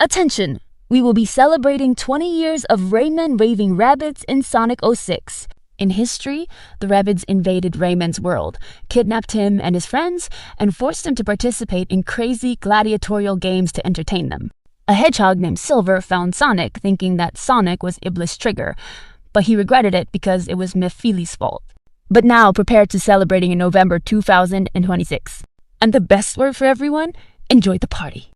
Attention! We will be celebrating 20 years of Rayman raving rabbids in Sonic 06. In history, the rabbids invaded Rayman's world, kidnapped him and his friends, and forced him to participate in crazy gladiatorial games to entertain them. A hedgehog named Silver found Sonic thinking that Sonic was Iblis' trigger, but he regretted it because it was Mephiles' fault. But now prepare to celebrating in November 2026. And the best word for everyone? Enjoy the party.